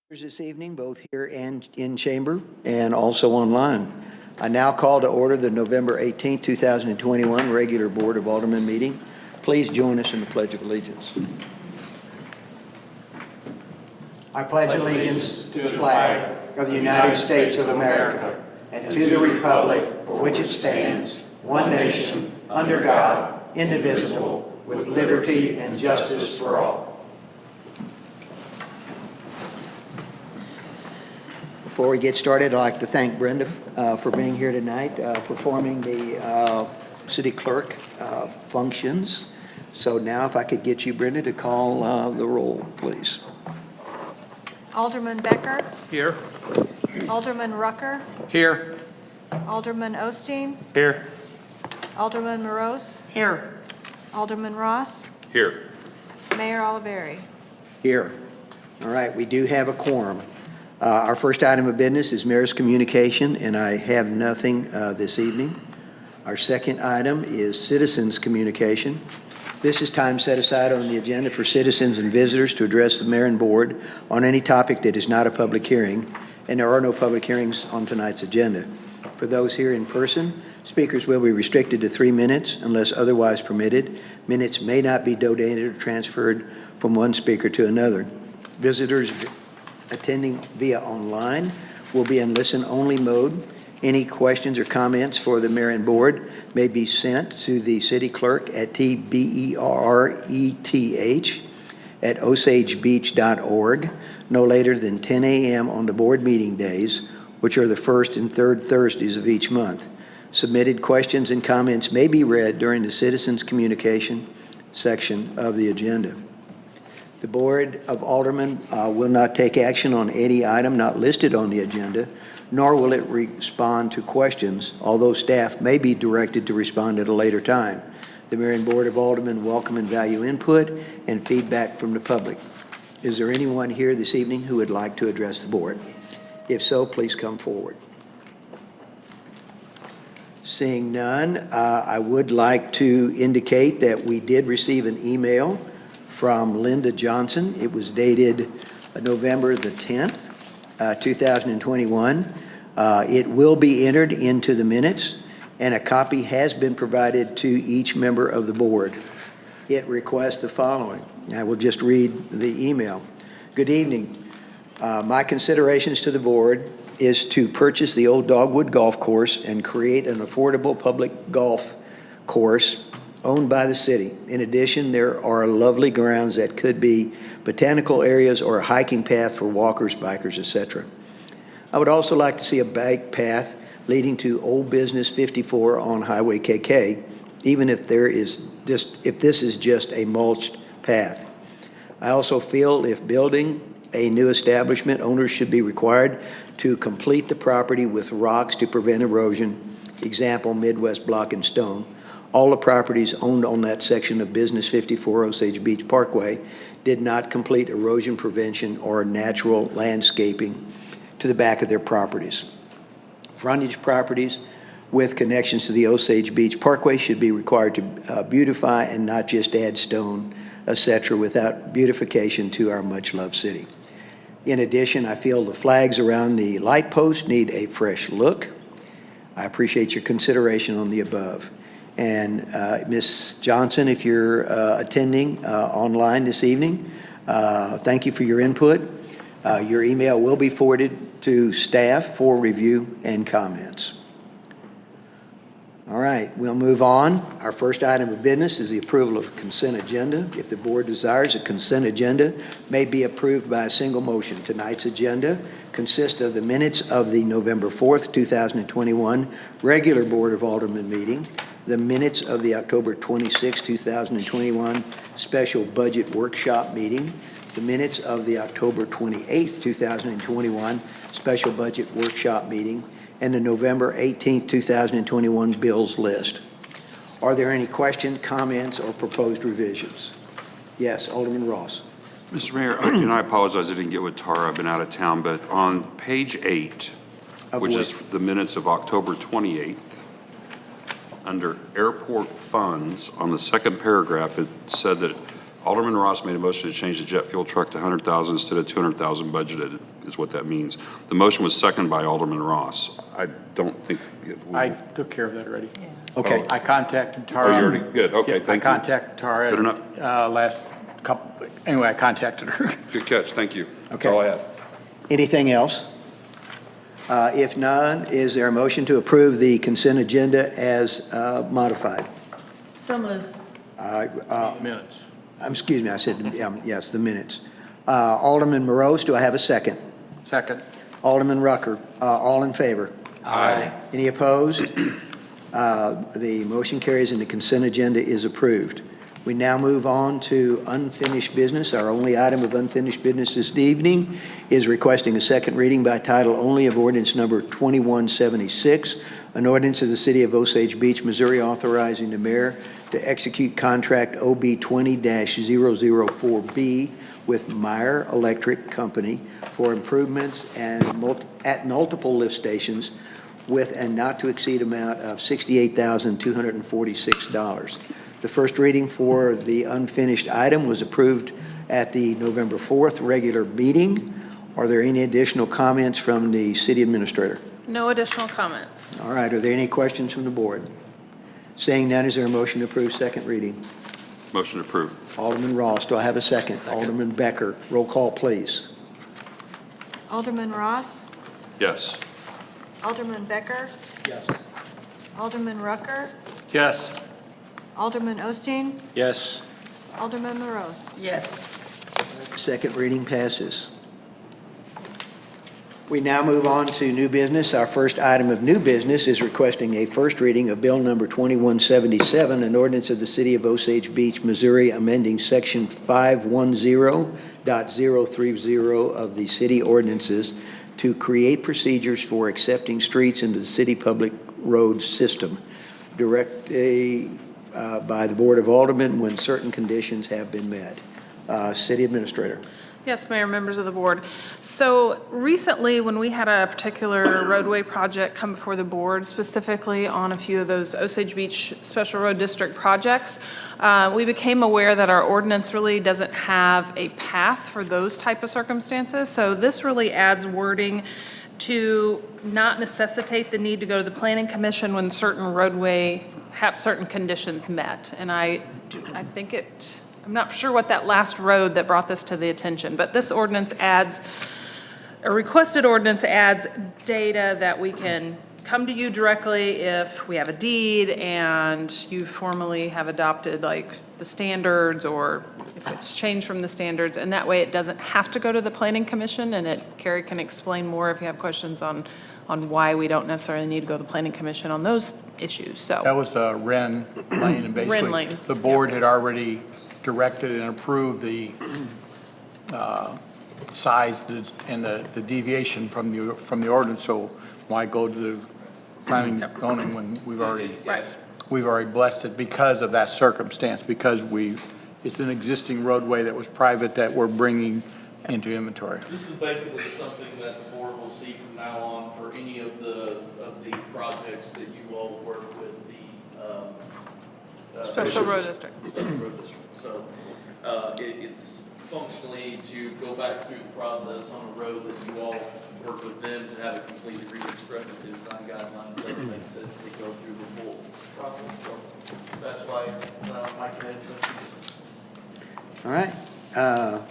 This evening, both here and in chamber, and also online. I now call to order the November 18, 2021 regular Board of Aldermen meeting. Please join us in the Pledge of Allegiance. I pledge allegiance to the flag of the United States of America and to the republic for which it stands, one nation, under God, indivisible, with liberty and justice for all. Before we get started, I'd like to thank Brenda for being here tonight, performing the city clerk functions. So now if I could get you, Brenda, to call the roll, please. Alderman Becker. Here. Alderman Rucker. Here. Alderman Osteen. Here. Alderman Morose. Here. Alderman Ross. Here. Mayor Oliveri. Here. All right, we do have a quorum. Our first item of business is mayor's communication, and I have nothing this evening. Our second item is citizens' communication. This is time set aside on the agenda for citizens and visitors to address the mayor and board on any topic that is not a public hearing, and there are no public hearings on tonight's agenda. For those here in person, speakers will be restricted to 3 minutes unless otherwise permitted. Minutes may not be donated or transferred from one speaker to another. Visitors attending via online will be in listen-only mode. Any questions or comments for the mayor and board may be sent to the city clerk at tbereth@osagebeach.org no later than 10 a.m. on the board meeting days, which are the first and third Thursdays of each month. Submitted questions and comments may be read during the citizens' communication section of the agenda. The Board of Aldermen will not take action on any item not listed on the agenda, nor will it respond to questions, although staff may be directed to respond at a later time. The Mayor and Board of Aldermen welcome and value input and feedback from the public. Is there anyone here this evening who would like to address the board? If so, please come forward. Seeing none, I would like to indicate that we did receive an email from Linda Johnson. It was dated November the 10th, 2021. It will be entered into the minutes, and a copy has been provided to each member of the board. It requests the following. I will just read the email. Good evening. My considerations to the board is to purchase the old Dogwood Golf Course and create an affordable public golf course owned by the city. In addition, there are lovely grounds that could be botanical areas or a hiking path for walkers, bikers, etc. I would also like to see a bike path leading to Old Business 54 on Highway KK, even if this is just a mulched path. I also feel if building a new establishment, owners should be required to complete the property with rocks to prevent erosion. Example, Midwest Block and Stone. All the properties owned on that section of Business 54 Osage Beach Parkway did not complete erosion prevention or natural landscaping to the back of their properties. Frontage properties with connections to the Osage Beach Parkway should be required to beautify and not just add stone, etc., without beautification to our much-loved city. In addition, I feel the flags around the light post need a fresh look. I appreciate your consideration on the above. And Ms. Johnson, if you're attending online this evening, thank you for your input. Your email will be forwarded to staff for review and comments. All right, we'll move on. Our first item of business is the approval of the consent agenda. If the board desires, a consent agenda may be approved by a single motion. Tonight's agenda consists of the minutes of the November 4th, 2021 regular Board of Aldermen meeting, the minutes of the October 26, 2021 special budget workshop meeting, the minutes of the October 28, 2021 special budget workshop meeting, and the November 18, 2021 bills list. Are there any questions, comments, or proposed revisions? Yes, Alderman Ross. Mr. Mayor, and I apologize I didn't get with Tara, I've been out of town, but on page 8, which is the minutes of October 28th, under airport funds, on the second paragraph, it said that Alderman Ross made a motion to change the jet fuel truck to 100,000 instead of 200,000 budgeted, is what that means. The motion was seconded by Alderman Ross. I don't think. I took care of that already. Okay. I contacted Oh, Tara. you already, good, okay, thank you. I contacted Tara. Good enough. Last couple, anyway, I contacted her. Good catch, thank you. That's Okay. all I have. Anything else? If none, is there a motion to approve the consent agenda as modified? So moved. Minutes. Excuse me, I said, yes, the minutes. Alderman Morose, do I have a second? Second. Alderman Rucker, all in favor? Aye. Any opposed? The motion carries and the consent agenda is approved. We now move on to unfinished business. Our only item of unfinished business this evening is requesting a second reading by title only of ordinance number 2176, an ordinance of the City of Osage Beach, Missouri, authorizing the mayor to execute contract OB 20-004B with Meyer Electric Company for improvements at multiple lift stations with a not-to-exceed amount of $68,246. The first reading for the unfinished item was approved at the November 4th regular meeting. Are there any additional comments from the city administrator? No additional comments. All right, are there any questions from the board? Seeing none, is there a motion to approve second reading? Motion approved. Alderman Ross, do I have a second? Alderman Becker, roll call, please. Alderman Ross, Yes. Alderman Becker, Yes. Alderman Rucker, Yes. Alderman Osteen, Yes. Alderman Morose. Yes. Second reading passes. We now move on to new business. Our first item of new business is requesting a first reading of Bill Number 2177, an ordinance of the City of Osage Beach, Missouri, amending Section 510.030 of the city ordinances to create procedures for accepting streets into the city public road system, directed by the Board of Aldermen when certain conditions have been met. City Administrator. Yes, Mayor, members of the board. So recently, when we had a particular roadway project come before the board, specifically on a few of those Osage Beach Special Road District projects, we became aware that our ordinance really doesn't have a path for those type of circumstances. So this really adds wording to not necessitate the need to go to the Planning Commission when certain roadway have certain conditions met. And I think I'm not sure what that last road that brought this to the attention, but this ordinance adds, a requested ordinance adds data that we can come to you directly if we have a deed and you formally have adopted like the standards or if it's changed from the standards. And that way it doesn't have to go to the Planning Commission, and Carrie can explain more if you have questions on why we don't necessarily need to go to the Planning Commission on those issues, so. That was Wren Lane, and basically Wren Lane, the board had already directed and approved the size and the deviation from the ordinance, so why go to the planning and zoning when we've already blessed it because of that circumstance, because it's an existing roadway that was private that we're bringing into inventory. This is basically something that the board will see from now on for any of the projects that you all work with the Special Road District. Special Road District. So it's functionally to go back through the process on a road that you all work with them to have it completely reconstructed to design guidelines that makes sense to go through the full process. So that's why Mike had it. All right. Are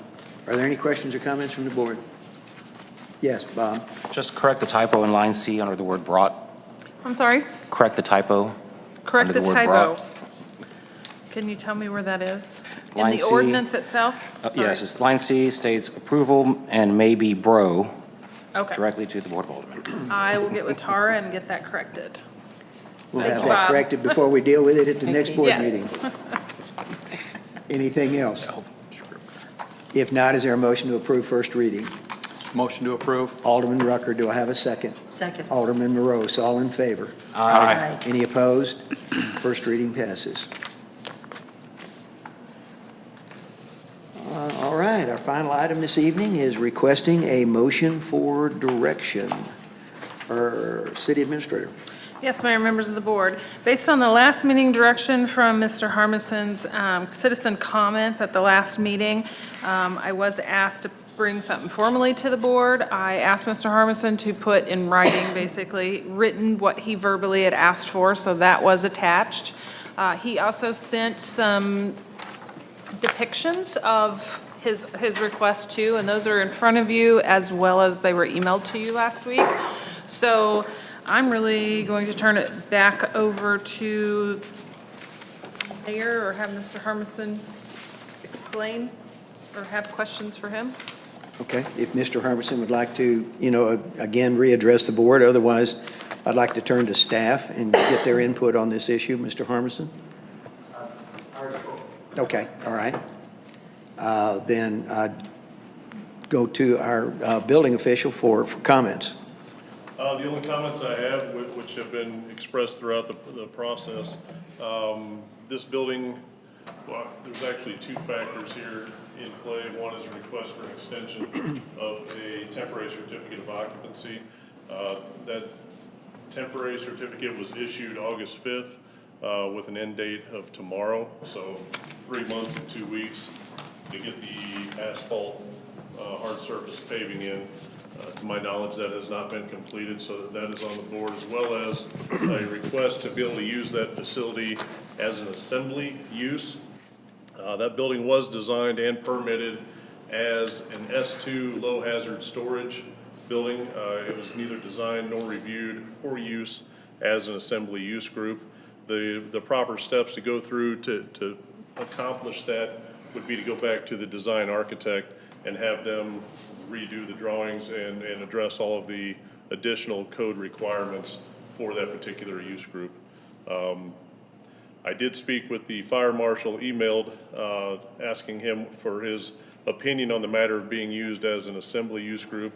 there any questions or comments from the board? Yes, Bob. Just correct the typo in line C under the word brought. I'm sorry? Correct the typo. Correct under the word typo. brought. Can you tell me where that is? In Line the C. ordinance itself? Sorry. Yes, it's line C states approval and may be bro Okay. directly to the Board of Aldermen. I will get with Tara and get that corrected. We'll Thanks, have that Bob. corrected before we deal with it at the next board Yes. meeting. Anything else? If not, is there a motion to approve first reading? Motion to approve? Alderman Rucker, do I have a second? Second. Alderman Morose, all in favor? Aye. Any opposed? First reading passes. All right, our final item this evening is requesting a motion for direction. Our city administrator. Yes, Mayor, members of the board. Based on the last meeting direction from Mr. Harmison's citizen comments at the last meeting, I was asked to bring something formally to the board. I asked Mr. Harmison to put in writing, basically, written what he verbally had asked for, so that was attached. He also sent some depictions of his request too, and those are in front of you as well as they were emailed to you last week. So I'm really going to turn it back over to Mayor or have Mr. Harmison explain or have questions for him. Okay, if Mr. Harbison would like to, again, readdress the board, otherwise I'd like to turn to staff and get their input on this issue. Mr. Harbison? Okay, all right. Then I'd go to our building official for comments. The only comments I have, which have been expressed throughout the process, this building, well, there's actually two factors here in play. One is a request for an extension of a temporary certificate of occupancy. That temporary certificate was issued August 5th with an end date of tomorrow, so 3 months and 2 weeks to get the asphalt hard surface paving in. To my knowledge, that has not been completed, so that is on the board, as well as a request to be able to use that facility as an assembly use. That building was designed and permitted as an S2 low hazard storage building. It was neither designed nor reviewed for use as an assembly use group. The proper steps to go through to accomplish that would be to go back to the design architect and have them redo the drawings and address all of the additional code requirements for that particular use group. I did speak with the fire marshal, emailed asking him for his opinion on the matter of being used as an assembly use group,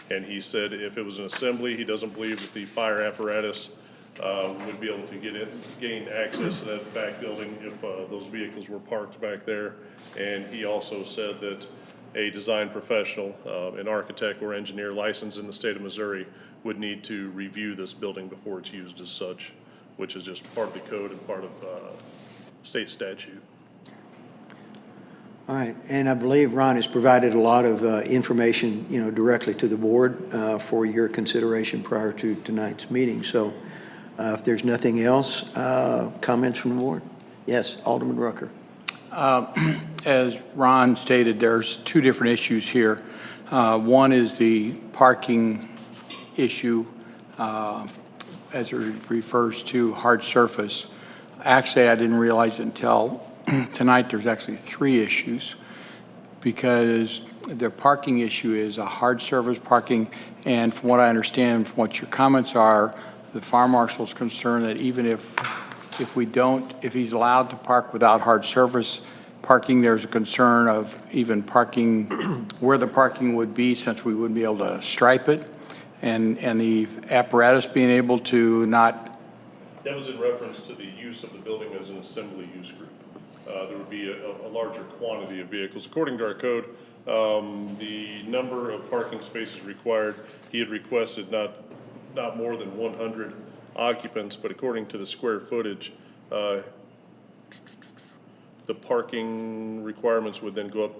and he said if it was an assembly, he doesn't believe that the fire apparatus would be able to gain access to that back building if those vehicles were parked back there. And he also said that a design professional, an architect or engineer licensed in the state of Missouri would need to review this building before it's used as such, which is just part of the code and part of state statute. All right, and I believe Ron has provided a lot of information, directly to the board for your consideration prior to tonight's meeting. So if there's nothing else, comments from the board? Yes, Alderman Rucker. As Ron stated, there's two different issues here. One is the parking issue as it refers to hard surface. Actually, I didn't realize until tonight there's actually three issues, because the parking issue is a hard surface parking, and from what I understand, from what your comments are, the fire marshal's concerned that even if he's allowed to park without hard surface parking, there's a concern of even parking where the parking would be, since we wouldn't be able to stripe it, and the apparatus being able to not. That was in reference to the use of the building as an assembly use group. There would be a larger quantity of vehicles. According to our code, the number of parking spaces required, he had requested not more than 100 occupants, but according to the square footage, the parking requirements would then go up,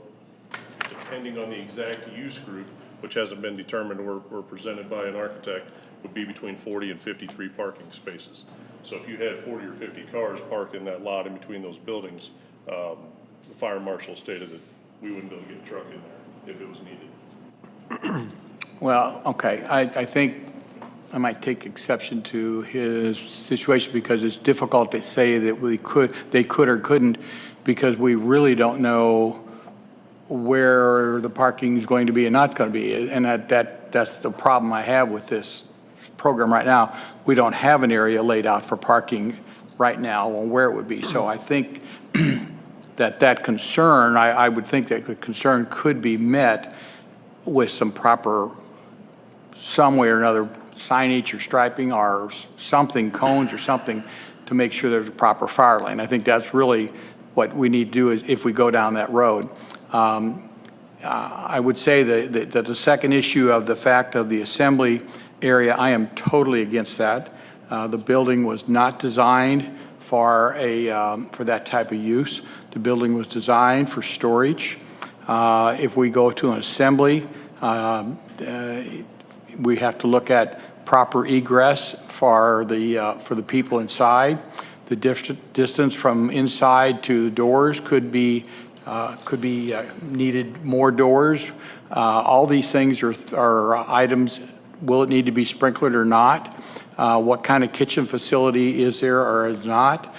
depending on the exact use group, which hasn't been determined or presented by an architect, would be between 40 and 53 parking spaces. So if you had 40 or 50 cars parked in that lot in between those buildings, the fire marshal stated that we wouldn't be able to get a truck in there if it was needed. Well, okay, I think I might take exception to his situation, because it's difficult to say that they could or couldn't, because we really don't know where the parking is going to be and not going to be. And that's the problem I have with this program right now. We don't have an area laid out for parking right now on where it would be. So I think that concern, I would think that the concern could be met with some way or another, signage or striping or something, cones or something, to make sure there's a proper fire lane. I think that's really what we need to do if we go down that road. I would say that the second issue of the fact of the assembly area, I am totally against that. The building was not designed for for that type of use. The building was designed for storage. If we go to an assembly, we have to look at proper egress for the people inside. The distance from inside to the doors could be needed more doors. All these things are items. Will it need to be sprinklered or not? What kind of kitchen facility is there or is not?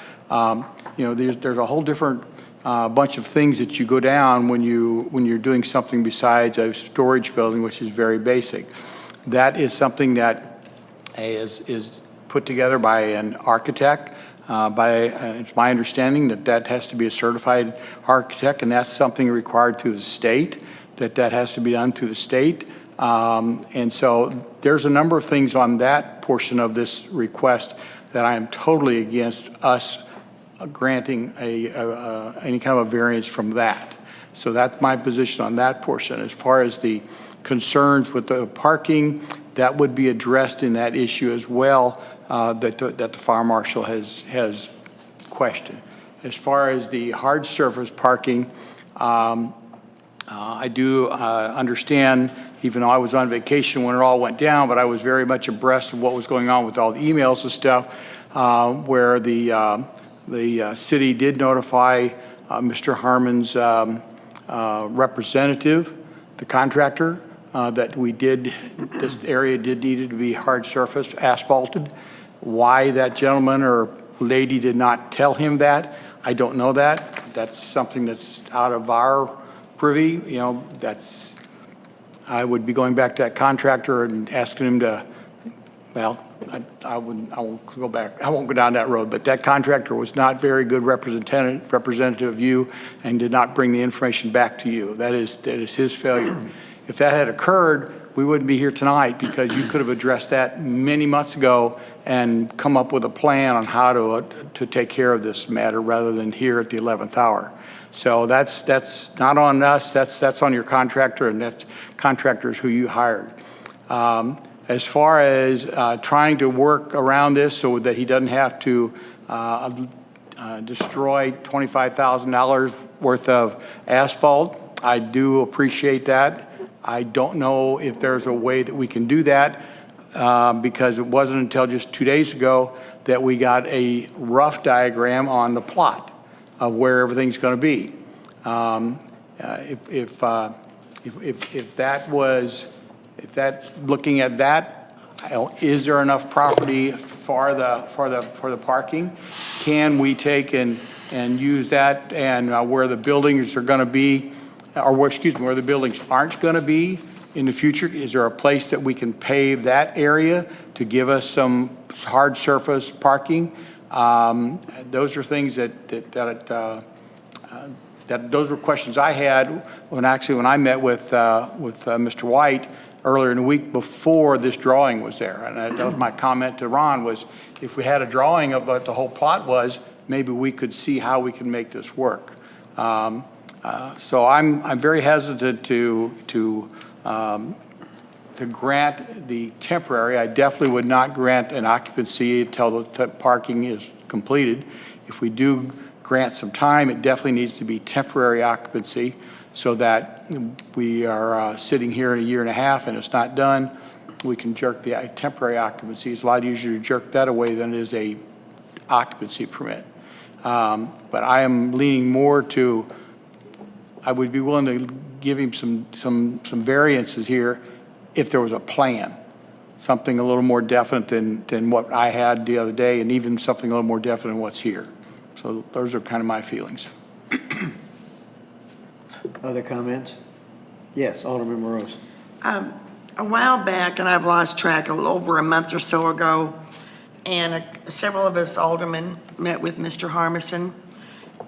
There's a whole different bunch of things that you go down when you're doing something besides a storage building, which is very basic. That is something that is put together by an architect. It's my understanding that has to be a certified architect, and that's something required through the state, that has to be done through the state. And so there's a number of things on that portion of this request that I am totally against us granting any kind of a variance from that. So that's my position on that portion. As far as the concerns with the parking, that would be addressed in that issue as well, that the fire marshal has questioned. As far as the hard surface parking, I do understand, even though I was on vacation when it all went down, but I was very much abreast of what was going on with all the emails and stuff, where the city did notify Mr. Harmon's representative, the contractor, that this area needed to be hard surfaced, asphalted. Why that gentleman or lady did not tell him that, I don't know that. That's something that's out of our privy. I would be going back to that contractor and asking him to, well, I won't go back. I won't go down that road, but that contractor was not very good representative of you and did not bring the information back to you. That is his failure. If that had occurred, we wouldn't be here tonight, because you could have addressed that many months ago and come up with a plan on how to take care of this matter rather than here at the 11th hour. So that's not on us. That's on your contractor, and that's contractors who you hired. As far as trying to work around this so that he doesn't have to destroy $25,000 worth of asphalt, I do appreciate that. I don't know if there's a way that we can do that, because it wasn't until just 2 days ago that we got a rough diagram on the plot of where everything's going to be. Looking at that, is there enough property for the parking? Can we take and use that, and where the buildings are going to be, or where the buildings aren't going to be in the future, is there a place that we can pave that area to give us some hard surface parking? Those are things those were questions I had when I met with Mr. White earlier in the week before this drawing was there. And that was my comment to Ron, was if we had a drawing of what the whole plot was, maybe we could see how we can make this work. So I'm very hesitant to grant the temporary. I definitely would not grant an occupancy until the parking is completed. If we do grant some time, it definitely needs to be temporary occupancy, so that we are sitting here in a year and a half and it's not done. We can jerk the temporary occupancy. It's a lot easier to jerk that away than it is a occupancy permit. But I am leaning more to, I would be willing to give him some variances here if there was a plan, something a little more definite than what I had the other day, and even something a little more definite than what's here. So those are kind of my feelings. Other comments? Yes, Alderman Morose. A while back, and I've lost track, a little over a month or so ago, and several of us aldermen met with Mr. Harmison,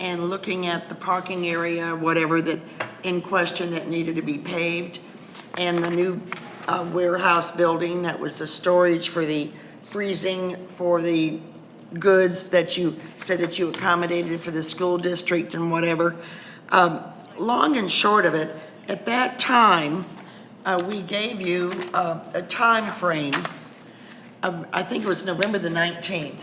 and looking at the parking area, whatever that in question that needed to be paved, and the new warehouse building that was the storage for the freezing for the goods that you said that you accommodated for the school district and whatever. Long and short of it, at that time, we gave you a time frame I think it was November the 19th,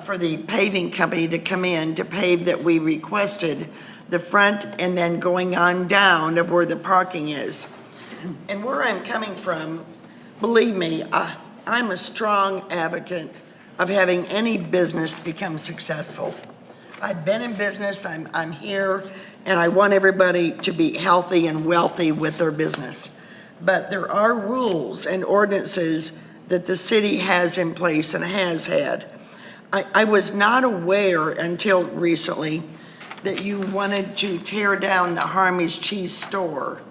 for the paving company to come in to pave that we requested, the front and then going on down of where the parking is. And where I'm coming from, believe me, I'm a strong advocate of having any business become successful. I've been in business, I'm here, and I want everybody to be healthy and wealthy with their business. But there are rules and ordinances that the city has in place and has had. I was not aware until recently that you wanted to tear down the Harmy's Cheese store.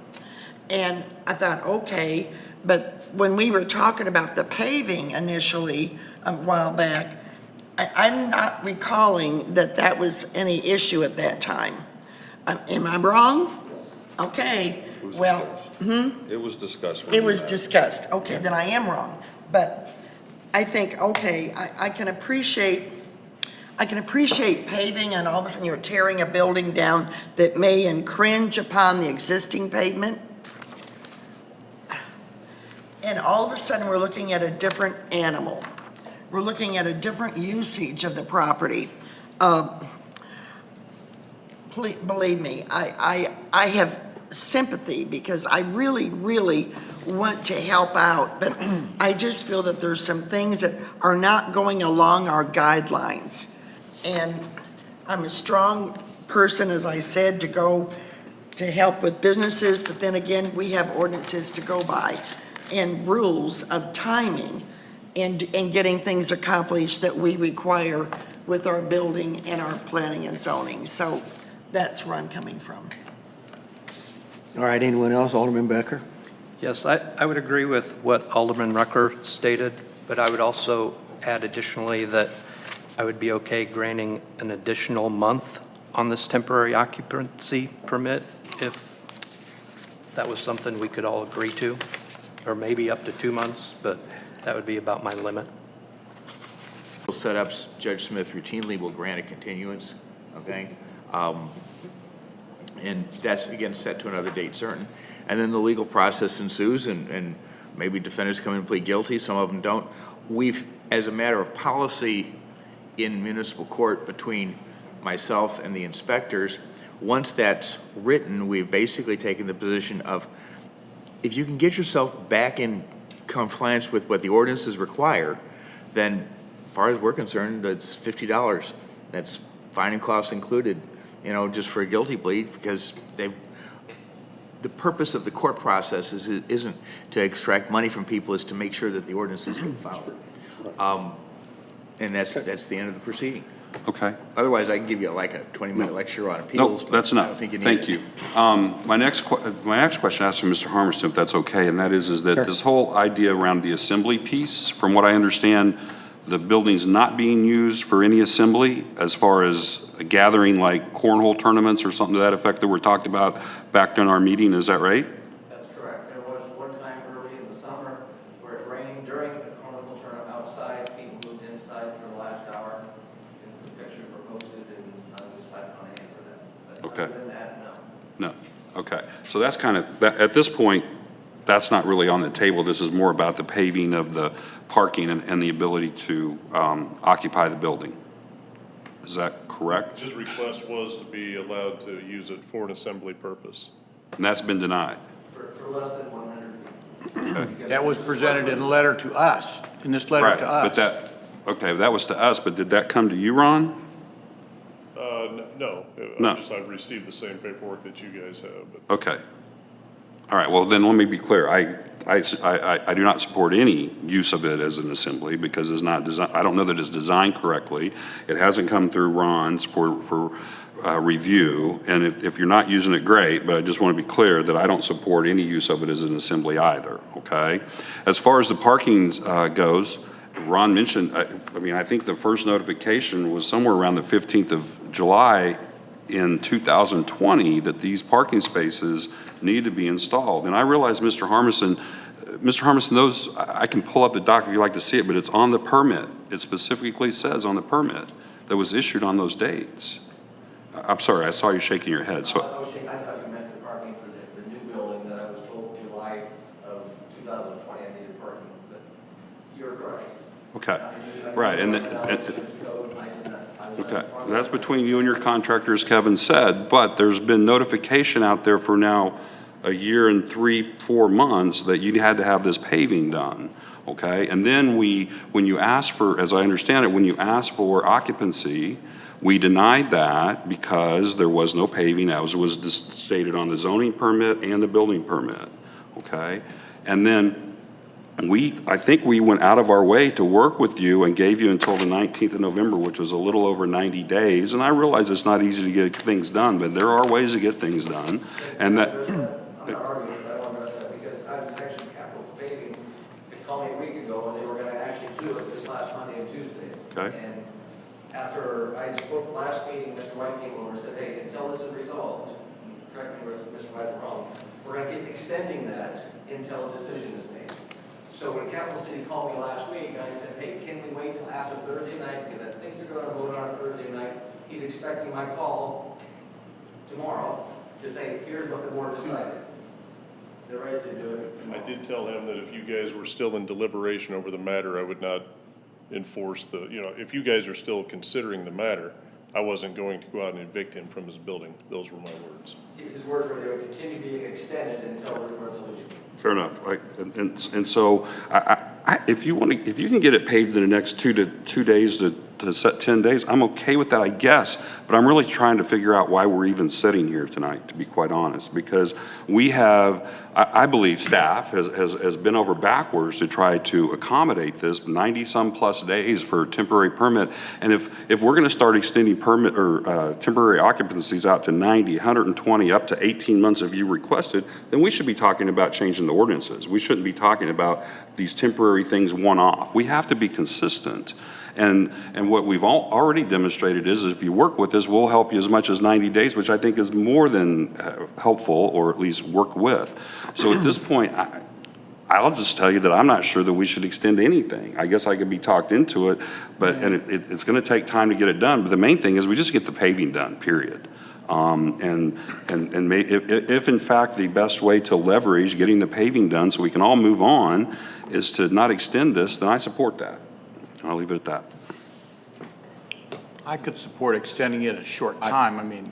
And I thought, okay, but when we were talking about the paving initially a while back, I'm not recalling that that was any issue at that time. Am I wrong? Okay, well, It was discussed. when it we was met. discussed. Okay, then I am wrong. But I think, okay, I can appreciate paving, and all of a sudden you're tearing a building down that may infringe upon the existing pavement. And all of a sudden, we're looking at a different animal. We're looking at a different usage of the property. Please, believe me, I have sympathy because I really, really want to help out, but I just feel that there's some things that are not going along our guidelines. And I'm a strong person, as I said, to go to help with businesses, but then again, we have ordinances to go by and rules of timing and getting things accomplished that we require with our building and our planning and zoning. So that's where I'm coming from. All right, anyone else? Alderman Becker? Yes, I would agree with what Alderman Rucker stated, but I would also add additionally that I would be okay granting an additional month on this temporary occupancy permit if that was something we could all agree to, or maybe up to 2 months, but that would be about my limit. Setups, Judge Smith routinely will grant a continuance, okay? And that's, again, set to another date certain. And then the legal process ensues, and maybe defendants come in and plead guilty, some of them don't. We've, as a matter of policy in municipal court between myself and the inspectors, once that's written, we've basically taken the position of, if you can get yourself back in compliance with what the ordinances require, then as far as we're concerned, it's $50. That's fine and costs included, you know, just for a guilty plea, because the purpose of the court process isn't to extract money from people, is to make sure that the ordinances get followed. And that's the end of the proceeding. Okay. Otherwise, I can give you like a 20-minute lecture on appeals. Nope, that's but I enough. don't think Thank need you. it. My next question I asked Mr. Harmerson, if that's okay, and that is that this whole idea around the assembly piece, from what I understand, the building's not being used for any assembly as far as a gathering like cornhole tournaments or something to that effect that were talked about back during our meeting. Is that right? That's correct. There was one time early in the summer where it rained during the carnival tournament outside. People moved inside for the last hour. And some pictures were posted, and I was slapped on the hand for that. But Okay. other than that, no. No. Okay. So that's kind of, at this point, that's not really on the table. This is more about the paving of the parking and the ability to occupy the building. Is that correct? His request was to be allowed to use it for an assembly purpose. And that's been denied. For less than 100 people. That was presented in a letter to us, in this letter Right, to us. but that was to us, but did that come to you, Ron? No. No. I've received the same paperwork that you guys have, but. Okay. All right, well, then let me be clear. I do not support any use of it as an assembly because it's not designed, I don't know that it's designed correctly. It hasn't come through Ron's for review, and if you're not using it, great, but I just want to be clear that I don't support any use of it as an assembly either, okay? As far as the parking goes, Ron mentioned, I think the first notification was somewhere around the 15th of July in 2020 that these parking spaces need to be installed. And I realize, Mr. Harmison, those, I can pull up the doc if you'd like to see it, but it's on the permit. It specifically says on the permit that was issued on those dates. I'm sorry, I saw you shaking your head. So, I thought you meant the parking for the new building that I was told July of 2020 I needed parking. But You're correct. Okay, right, okay, and that's between you and your contractor, as Kevin said, but there's been notification out there for now a year and 3-4 months that you had to have this paving done, okay? And then when you asked for, as I understand it, when you asked for occupancy, we denied that because there was no paving, as was stated on the zoning permit and the building permit, okay? And then I think we went out of our way to work with you and gave you until the 19th of November, which was a little over 90 days. And I realize it's not easy to get things done, but there are ways to get things done. And that, I'm not arguing, but I want to address that because I was actually capital paving. They called me a week ago and they were going to actually do it this last Monday and Tuesday. Okay. And after I spoke last meeting, Mr. White came over and said, hey, until this is resolved, correct me if Mr. White is wrong, we're going to keep extending that until a decision is made. So when Capital City called me last week, I said, hey, can we wait till after Thursday night? Because I think they're going to vote on it Thursday night. He's expecting my call tomorrow to say, here's what the board decided. They're ready to do it tomorrow. I did tell him that if you guys were still in deliberation over the matter, I would not enforce if you guys are still considering the matter, I wasn't going to go out and evict him from his building. Those were my words. His words were they would continue being extended until the resolution. fair enough. And so if you can get it paved in the next 2 days to set 10 days, I'm okay with that, I guess. But I'm really trying to figure out why we're even sitting here tonight, to be quite honest, because we have, I believe staff has been over backwards to try to accommodate this 90-some plus days for temporary permit. And if we're gonna start extending permit or temporary occupancies out to 90, 120, up to 18 months if you requested, then we should be talking about changing the ordinances. We shouldn't be talking about these temporary things one-off. We have to be consistent. And what we've already demonstrated is if you work with us, we'll help you as much as 90 days, which I think is more than helpful, or at least work with. So at this point, I'll just tell you that I'm not sure that we should extend anything. I guess I could be talked into it, but it's going to take time to get it done. But the main thing is we just get the paving done, period. If in fact the best way to leverage getting the paving done so we can all move on is to not extend this, then I support that. I'll leave it at that. I could support extending it a short time. I mean,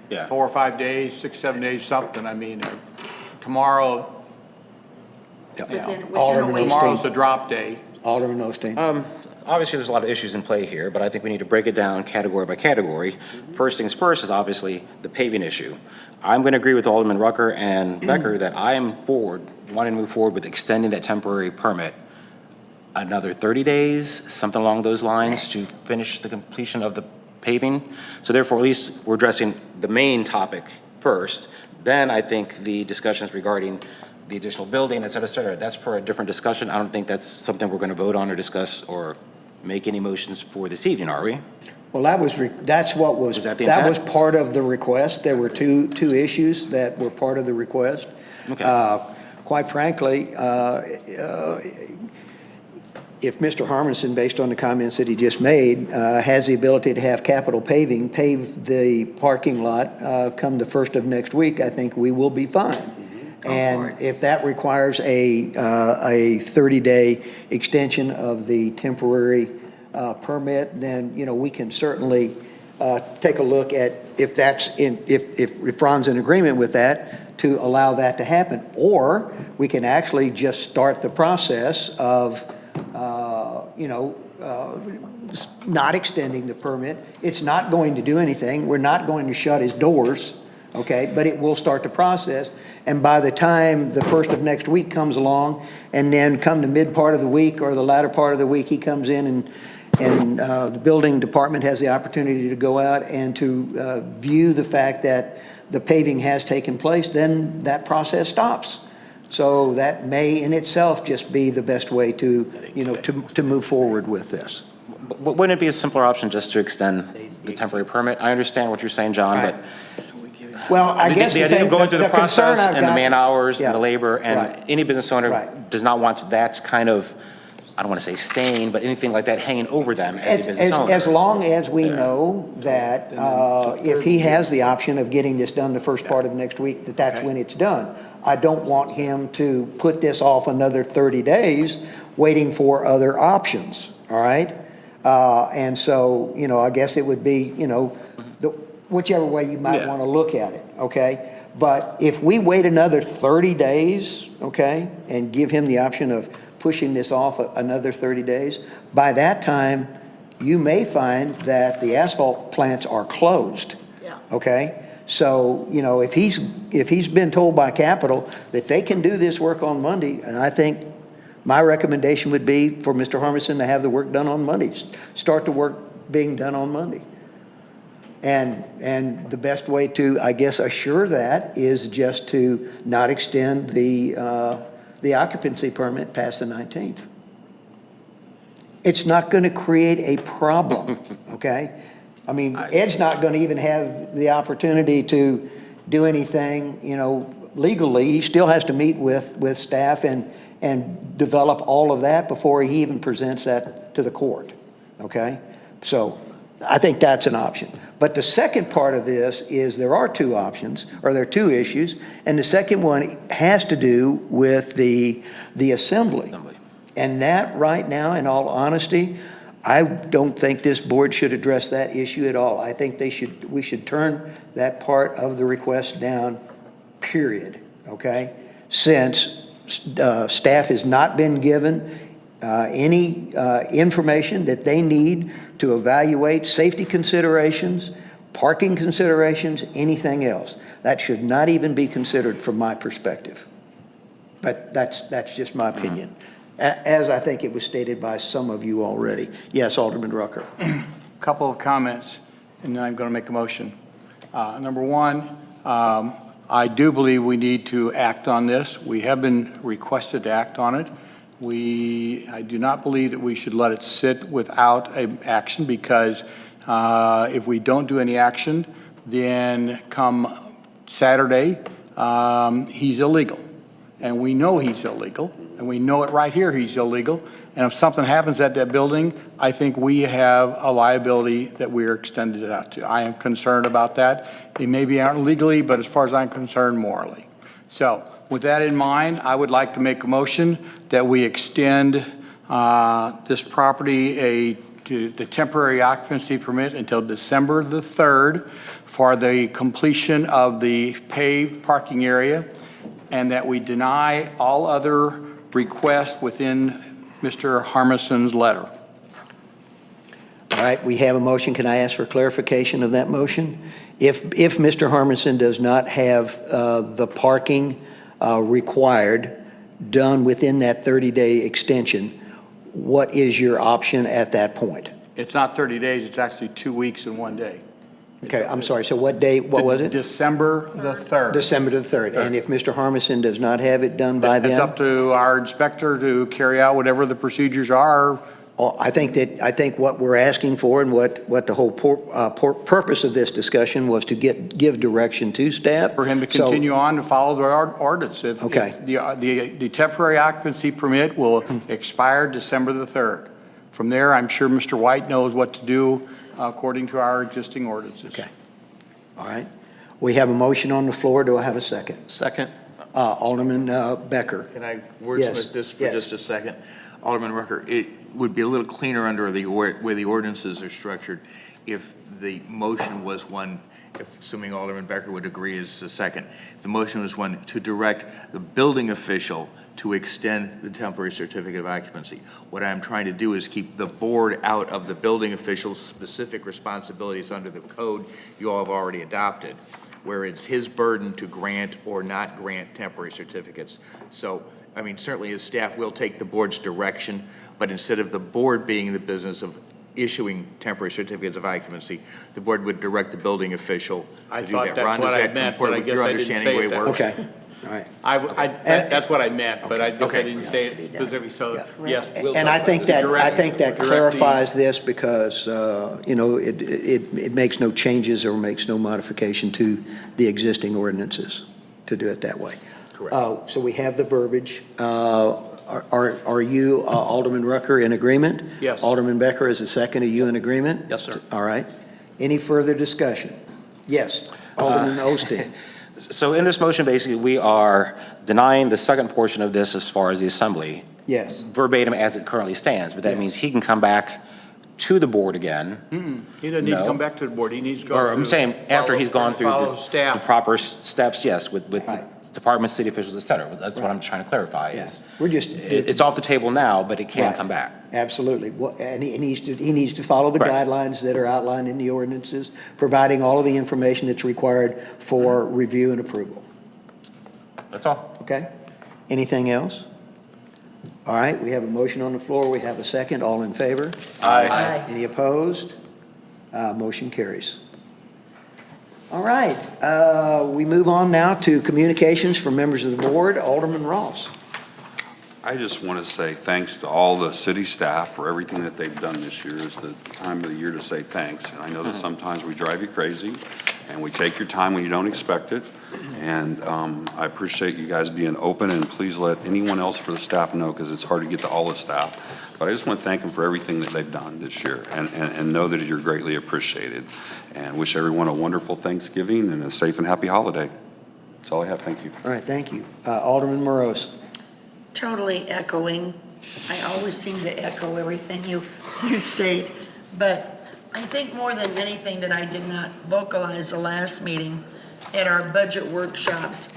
Yeah. 4 or 5 days, 6, 7 days, something. I mean, tomorrow, Within a Alderman week. tomorrow's the drop day. Alderman Osteen. Obviously, there's a lot of issues in play here, but I think we need to break it down category by category. First things first is obviously the paving issue. I'm going to agree with Alderman Rucker and Becker that I am wanting to move forward with extending that temporary permit another 30 days, something along those lines, to finish the completion of the paving. So therefore, at least we're addressing the main topic first. Then I think the discussions regarding the additional building, et cetera, that's for a different discussion. I don't think that's something we're going to vote on or discuss or make any motions for this evening, are we? Well, that was that was part of the request. There were two issues that were part of the request. Okay. Quite frankly, if Mr. Harmonson, based on the comments that he just made, has the ability to have capital paving, pave the parking lot come the first of next week, I think we will be fine. And if that requires a 30-day extension of the temporary permit, then, we can certainly take a look at if Ron's in agreement with that, to allow that to happen. Or we can actually just start the process of not extending the permit. It's not going to do anything. We're not going to shut his doors, okay? But it will start the process. And by the time the first of next week comes along, and then come the mid part of the week or the latter part of the week, he comes in and the building department has the opportunity to go out and to view the fact that the paving has taken place, then that process stops. So that may in itself just be the best way to, to move forward with this. But wouldn't it be a simpler option just to extend the temporary permit? I understand what you're saying, John, Right. but Well, I guess the idea of going through the concern process I've and the got- man hours Yeah. and the labor, and Right. any business owner Right. does not want that kind of, I don't want to say stain, but anything like that hanging over them as a business owner. As long as we know that if he has the option of getting this done the first part of next week, that's when it's done. I don't want him to put this off another 30 days waiting for other options, all right? And so, I guess it would be, whichever way you might want to look at it, okay? But if we wait another 30 days, okay, and give him the option of pushing this off another 30 days, by that time, you may find that the asphalt plants are closed. Yeah. Okay? So, if he's been told by Capital that they can do this work on Monday, and I think my recommendation would be for Mr. Harmison to have the work done on Monday, start the work being done on Monday. And the best way to, I guess, assure that is just to not extend the occupancy permit past the 19th. It's not going to create a problem, okay? I mean, Ed's not going to even have the opportunity to do anything, legally. He still has to meet with staff and develop all of that before he even presents that to the court, okay? So I think that's an option. But the second part of this is there are two options, or there are two issues, and the second one has to do with the assembly. And that right now, in all honesty, I don't think this board should address that issue at all. I think we should turn that part of the request down, period, okay? Since staff has not been given any information that they need to evaluate safety considerations, parking considerations, anything else. That should not even be considered from my perspective. But that's just my opinion, as I think it was stated by some of you already. Yes, Alderman Rucker. Couple of comments, and then I'm going to make a motion. Number one, I do believe we need to act on this. We have been requested to act on it. I do not believe that we should let it sit without action, because if we don't do any action, then come Saturday, he's illegal. And we know he's illegal, and we know it right here he's illegal. And if something happens at that building, I think we have a liability that we are extended it out to. I am concerned about that. It may be out legally, but as far as I'm concerned, morally. So with that in mind, I would like to make a motion that we extend this property to the temporary occupancy permit until December the 3rd for the completion of the paved parking area, and that we deny all other requests within Mr. Harmison's letter. All right, we have a motion. Can I ask for clarification of that motion? If Mr. Harmison does not have the parking required done within that 30-day extension, what is your option at that point? It's not 30 days, it's actually 2 weeks and 1 day. Okay, I'm sorry, so what day, what was it? December the 3rd. December the 3rd. And if Mr. Harmison does not have it done by then? It's up to our inspector to carry out whatever the procedures are. Well, I think what we're asking for and what the whole purpose of this discussion was to give direction to staff. For him to continue on to follow the ordinance. Okay. If the temporary occupancy permit will expire December the 3rd. From there, I'm sure Mr. White knows what to do according to our existing ordinances. Okay. All right. We have a motion on the floor. Do I have a second? Second. Alderman Becker. Can I wordsmith this for just a second? Alderman Rucker, it would be a little cleaner under the way the ordinances are structured if the motion was one, assuming Alderman Becker would agree as the second, if the motion was one to direct the building official to extend the temporary certificate of occupancy. What I'm trying to do is keep the board out of the building official's specific responsibilities under the code you all have already adopted, where it's his burden to grant or not grant temporary certificates. So, I mean, certainly as staff, we'll take the board's direction, but instead of the board being in the business of issuing temporary certificates of occupancy, the board would direct the building official to do that. Ron, does that comport with your understanding the way it works? Okay. All right. That's what I meant, but I guess I didn't say it specifically, so yes. we'll And talk I about think this. that clarifies this because, it makes no changes or makes no modification to the existing ordinances to do it that way. Correct. So we have the verbiage. Are you, Alderman Rucker, in agreement? Yes. Alderman Becker is a second. Are you in agreement? Yes, sir. All right. Any further discussion? Yes. Alderman Osteen. So in this motion, basically, we are denying the second portion of this as far as the assembly, Yes. verbatim as it currently stands, but that means he can come back to the board again. He doesn't need to No. come back to the board, he needs to go Or through. I'm saying, after he's gone through Follow the staff. proper steps, yes, with Right. departments, city officials, et cetera. That's what I'm trying to clarify is, We're just. it's off the table now, but it can Right. come back. Absolutely. Well, and he needs to follow the Correct. guidelines that are outlined in the ordinances, providing all of the information that's required for review and approval. That's all. Okay? Anything else? All right, we have a motion on the floor. We have a second. All in favor? Aye. Any opposed? Motion carries. All right, we move on now to communications from members of the board. Alderman Ross. I just want to say thanks to all the city staff for everything that they've done this year. Is the time of the year to say thanks. And I know that sometimes we drive you crazy, and we take your time when you don't expect it. And I appreciate you guys being open, and please let anyone else for the staff know, because it's hard to get to all the staff. But I just want to thank them for everything that they've done this year, and know that you're greatly appreciated. And wish everyone a wonderful Thanksgiving and a safe and happy holiday. That's all I have. Thank you. All right, thank you. Alderman Morose. Totally echoing. I always seem to echo everything you state, but I think more than anything that I did not vocalize the last meeting at our budget workshops,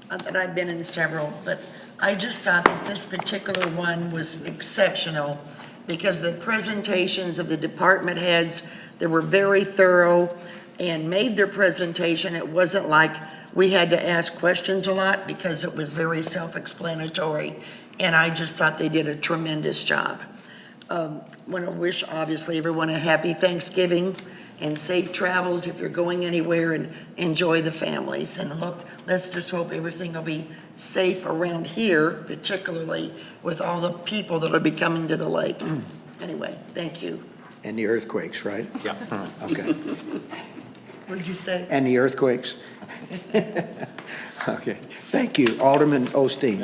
that I've been in several, but I just thought that this particular one was exceptional because the presentations of the department heads, they were very thorough and made their presentation. It wasn't like we had to ask questions a lot because it was very self-explanatory, and I just thought they did a tremendous job. Want to wish, obviously, everyone a happy Thanksgiving and safe travels if you're going anywhere, and enjoy the families. And look, let's just hope everything will be safe around here, particularly with all the people that will be coming to the lake. Anyway, thank you. And the earthquakes, right? Yeah. Okay. What did you say? And the earthquakes? Okay, thank you. Alderman Osteen.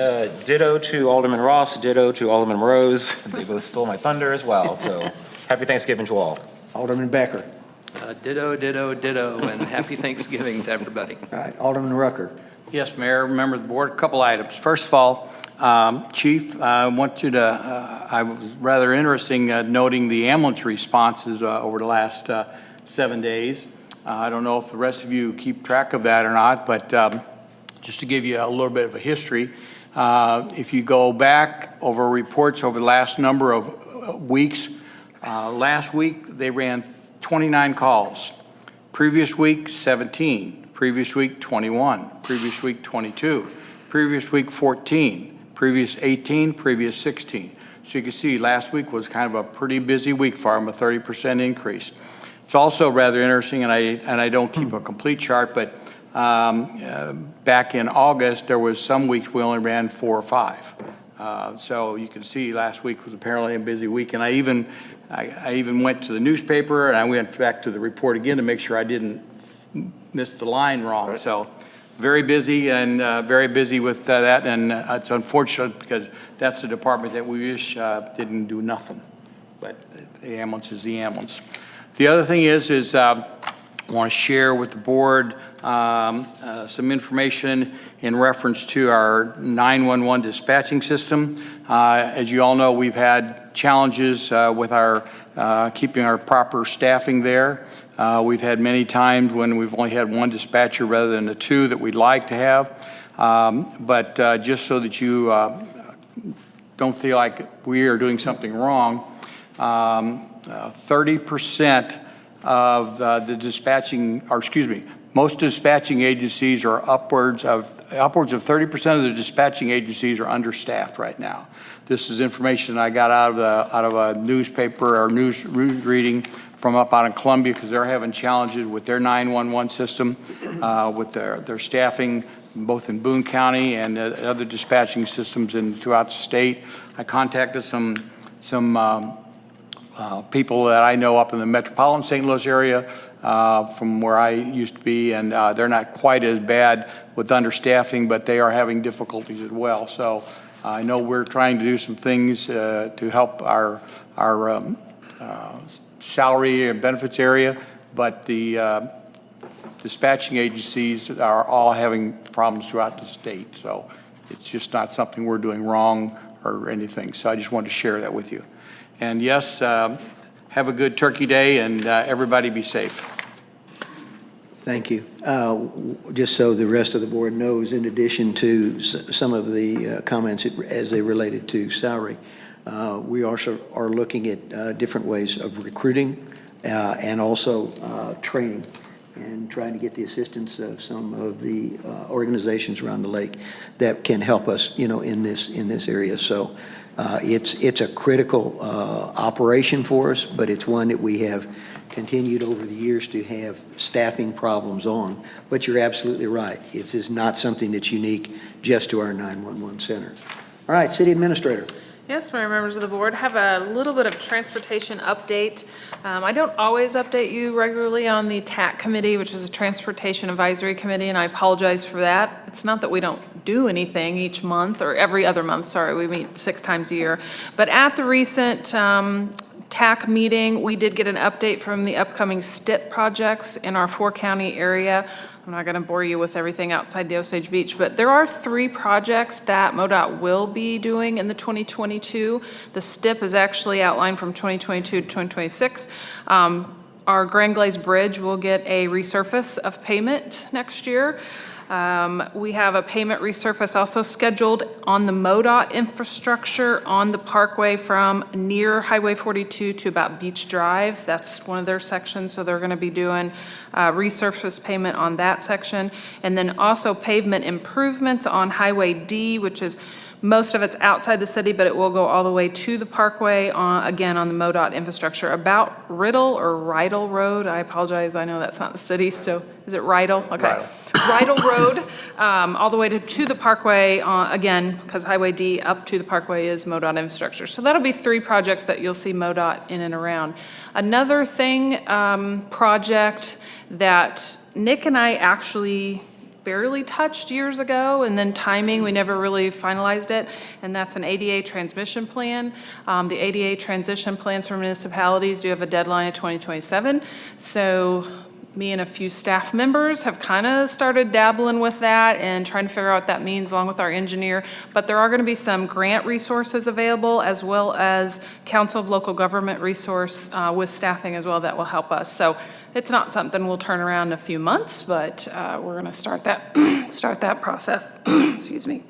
Ditto to Alderman Ross, ditto to Alderman Rose. They both stole my thunder as well, so happy Thanksgiving to all. Alderman Becker. Ditto, ditto, ditto, and happy Thanksgiving to everybody. All right, Alderman Rucker. Yes, Mayor, member of the board, a couple items. First of all, Chief, I want you to, I was rather interesting noting the ambulance responses over the last 7 days. I don't know if the rest of you keep track of that or not, but just to give you a little bit of a history, if you go back over reports over the last number of weeks, last week they ran 29 calls. Previous week, 17. Previous week, 21. Previous week, 22. Previous week, 14. Previous 18. Previous 16. So you can see last week was kind of a pretty busy week for them, a 30% increase. It's also rather interesting, and I don't keep a complete chart, but back in August, there was some weeks we only ran 4 or 5. So you can see last week was apparently a busy week, and I even went to the newspaper, and I went back to the report again to make sure I didn't miss the line wrong. So very busy, and very busy with that, and it's unfortunate because that's the department that we wish didn't do nothing. But the ambulance is the ambulance. The other thing is I want to share with the board some information in reference to our 911 dispatching system. As you all know, we've had challenges with our keeping our proper staffing there. We've had many times when we've only had 1 dispatcher rather than the 2 that we'd like to have. But just so that you don't feel like we are doing something wrong, 30% of the dispatching, or excuse me, most dispatching agencies are upwards of 30% of the dispatching agencies are understaffed right now. This is information I got out of a newspaper or news reading from up out in Columbia, because they're having challenges with their 911 system, with their staffing, both in Boone County and other dispatching systems throughout the state. I contacted some people that I know up in the metropolitan St. Louis area from where I used to be, and they're not quite as bad with understaffing, but they are having difficulties as well. So I know we're trying to do some things to help our salary and benefits area, but the dispatching agencies are all having problems throughout the state. So it's just not something we're doing wrong or anything. So I just wanted to share that with you. And yes, have a good Turkey Day, and everybody be safe. Thank you. Just so the rest of the board knows, in addition to some of the comments as they related to salary, we also are looking at different ways of recruiting and also training, and trying to get the assistance of some of the organizations around the lake that can help us, in this area. So it's a critical operation for us, but it's one that we have continued over the years to have staffing problems on. But you're absolutely right. It is not something that's unique just to our 911 center. All right, City Administrator. Yes, Mayor, members of the board, have a little bit of transportation update. I don't always update you regularly on the TAC committee, which is a Transportation Advisory Committee, and I apologize for that. It's not that we don't do anything each month, or every other month, sorry, we meet 6 times a year. But at the recent TAC meeting, we did get an update from the upcoming STIP projects in our 4-county area. I'm not going to bore you with everything outside the Osage Beach, but there are 3 projects that MoDOT will be doing in the 2022. The STIP is actually outlined from 2022 to 2026. Our Grand Glaze Bridge will get a resurface of payment next year. We have a payment resurface also scheduled on the MoDOT infrastructure on the parkway from near Highway 42 to about Beach Drive. That's one of their sections, so they're going to be doing resurface payment on that section. And then also pavement improvements on Highway D, which is most of it's outside the city, but it will go all the way to the parkway, again, on the MoDOT infrastructure. About Riddle or Rydell Road, I apologize, I know that's not the city, so is it Rydell? Okay. Rydell Road, all the way to the parkway, again, because Highway D up to the parkway is MoDOT infrastructure. So that'll be 3 projects that you'll see MoDOT in and around. Another thing, project that Nick and I actually barely touched years ago, and then timing, we never really finalized it, and that's an ADA transmission plan. The ADA transition plans for municipalities do have a deadline of 2027, so me and a few staff members have kind of started dabbling with that and trying to figure out what that means along with our engineer. But there are going to be some grant resources available, as well as Council of Local Government resource with staffing as well that will help us. So it's not something we'll turn around in a few months, but we're going to start that process. Excuse me.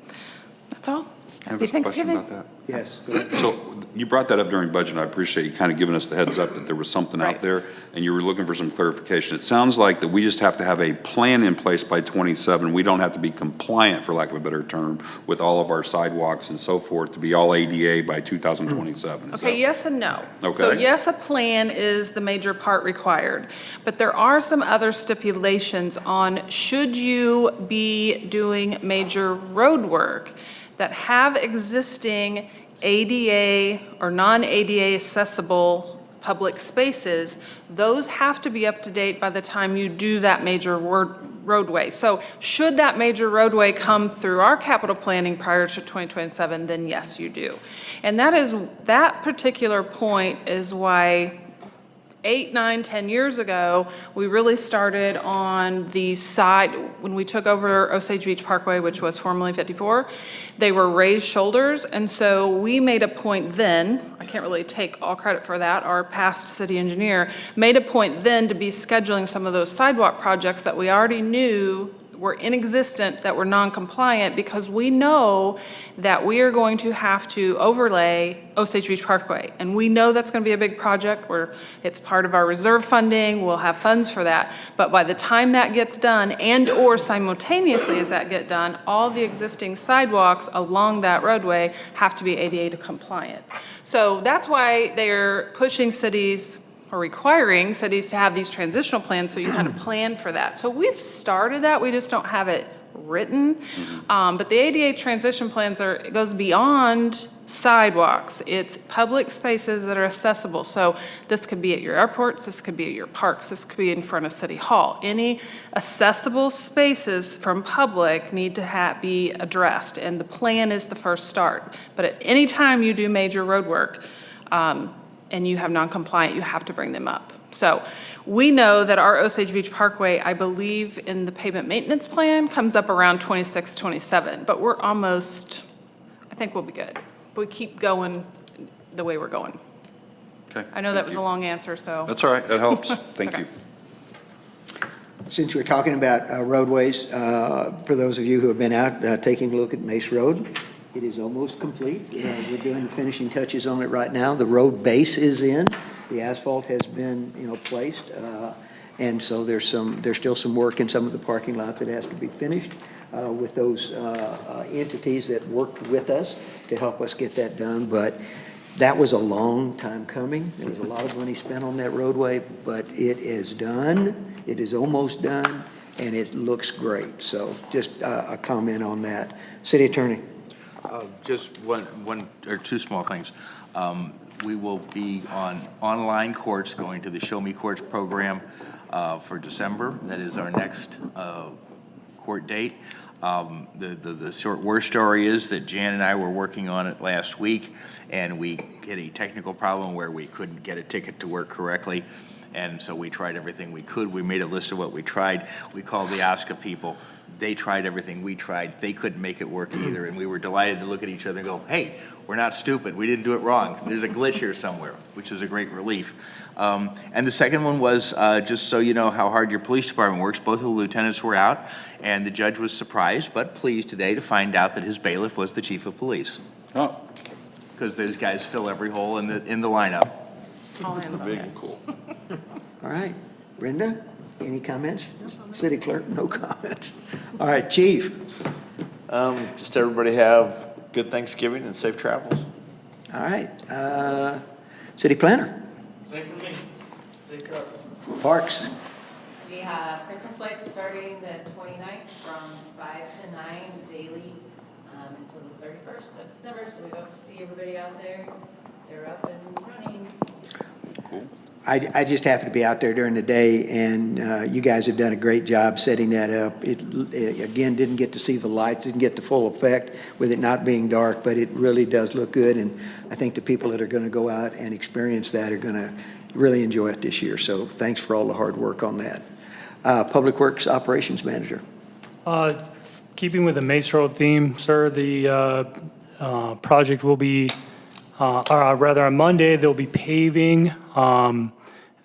That's all. I have Happy a question Thanksgiving. about that. Yes, go ahead. So you brought that up during budget, and I appreciate you kind of giving us the heads up that there was something out Right. there, and you were looking for some clarification. It sounds like that we just have to have a plan in place by 27. We don't have to be compliant, for lack of a better term, with all of our sidewalks and so forth to be all ADA by 2027. Is Okay, that- yes and no. So Okay. yes, a plan is the major part required, but there are some other stipulations on should you be doing major road work that have existing ADA or non-ADA accessible public spaces. Those have to be up to date by the time you do that major roadway. So should that major roadway come through our capital planning prior to 2027, then yes, you do. And that particular point is why 8, 9, 10 years ago, we really started on the side, when we took over Osage Beach Parkway, which was formerly 54, they were raised shoulders, and so we made a point then, I can't really take all credit for that, our past city engineer, made a point then to be scheduling some of those sidewalk projects that we already knew were inexistent, that were non-compliant, because we know that we are going to have to overlay Osage Beach Parkway. And we know that's going to be a big project where it's part of our reserve funding, we'll have funds for that. But by the time that gets done, and or simultaneously as that get done, all the existing sidewalks along that roadway have to be ADA compliant. So that's why they're pushing cities or requiring cities to have these transitional plans, so you kind of plan for that. So we've started that, we just don't have it written. But the ADA transition plans it goes beyond sidewalks. It's public spaces that are accessible. So this could be at your airports, this could be at your parks, this could be in front of City Hall. Any accessible spaces from public need to be addressed, and the plan is the first start. But at any time you do major road work, and you have non-compliant, you have to bring them up. So we know that our Osage Beach Parkway, I believe in the pavement maintenance plan, comes up around 26, 27, but we're almost, I think we'll be good. We keep going the way we're going. Okay. I know that was a long answer, so. That's all right, that helps. Thank Okay. you. Since we're talking about roadways, for those of you who have been out taking a look at Mace Road, it is almost complete. We're doing the finishing touches on it right now. The road base is in. The asphalt has been, placed. And so there's still some work in some of the parking lots that has to be finished with those entities that worked with us to help us get that done. But that was a long time coming. There was a lot of money spent on that roadway, but it is done. It is almost done, and it looks great. So just a comment on that. City Attorney. Just one or two small things. We will be on online courts, going to the Show Me Courts program for December. That is our next court date. The short war story is that Jan and I were working on it last week, and we hit a technical problem where we couldn't get a ticket to work correctly. And so we tried everything we could. We made a list of what we tried. We called the OSCA people. They tried everything we tried. They couldn't make it work either. And we were delighted to look at each other and go, hey, we're not stupid. We didn't do it wrong. There's a glitch here somewhere, which is a great relief. And the second one was, just so you know how hard your police department works, both of the lieutenants were out, and the judge was surprised but pleased today to find out that his bailiff was the chief of police. Oh, Because those guys fill every hole in the lineup. All hands on deck. cool. All right. Brenda, any comments? City Clerk, no comments. All right, Chief. Just everybody have good Thanksgiving and safe travels. All right. City Planner. Same for me. Safe travels. Parks. We have Christmas lights starting the 29th from 5 to 9 daily until the 31st of December. So we hope to see everybody out there. They're up and running. Cool. I just happened to be out there during the day, and you guys have done a great job setting that up. It again, didn't get to see the lights, didn't get the full effect with it not being dark, but it really does look good, and I think the people that are going to go out and experience that are going to really enjoy it this year. So thanks for all the hard work on that. Public Works Operations Manager. Keeping with the Mace Road theme, sir, the project will be, or rather on Monday, they'll be paving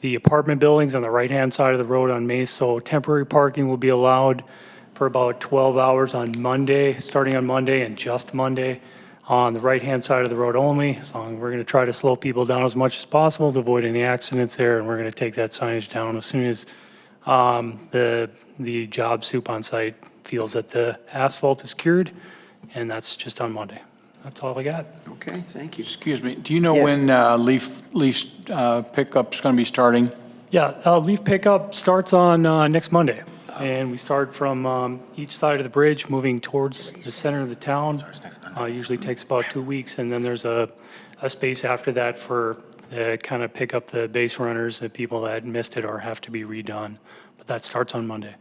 the apartment buildings on the right-hand side of the road on Mace. So temporary parking will be allowed for about 12 hours on Monday, starting on Monday and just Monday on the right-hand side of the road only. So we're going to try to slow people down as much as possible to avoid any accidents there, and we're going to take that signage down as soon as the job soup on site feels that the asphalt is cured, and that's just on Monday. That's all I got. Okay, thank you. Excuse me, do you know Yes. when leaf pickup's going to be starting? Yeah, leaf pickup starts on next Monday, and we start from each side of the bridge, moving towards the center of the town. Usually takes about 2 weeks, and then there's a space after that for kind of pick up the base runners, the people that missed it or have to be redone. But that starts on Monday.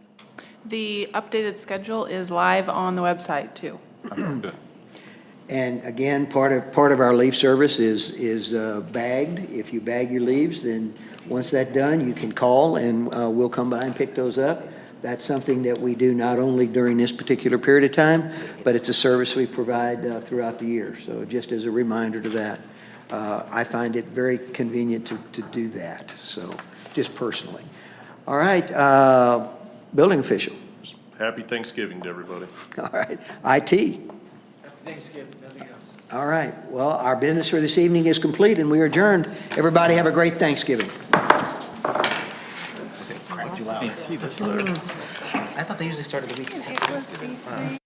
The updated schedule is live on the website, too. And again, part of our leaf service is bagged. If you bag your leaves, then once that's done, you can call and we'll come by and pick those up. That's something that we do not only during this particular period of time, but it's a service we provide throughout the year. So just as a reminder to that, I find it very convenient to do that. So just personally. All right, building official. Happy Thanksgiving to everybody. All right, IT. Thanksgiving, nothing else. All right. Well, our business for this evening is complete, and we are adjourned. Everybody have a great Thanksgiving. I thought they usually started the weekend.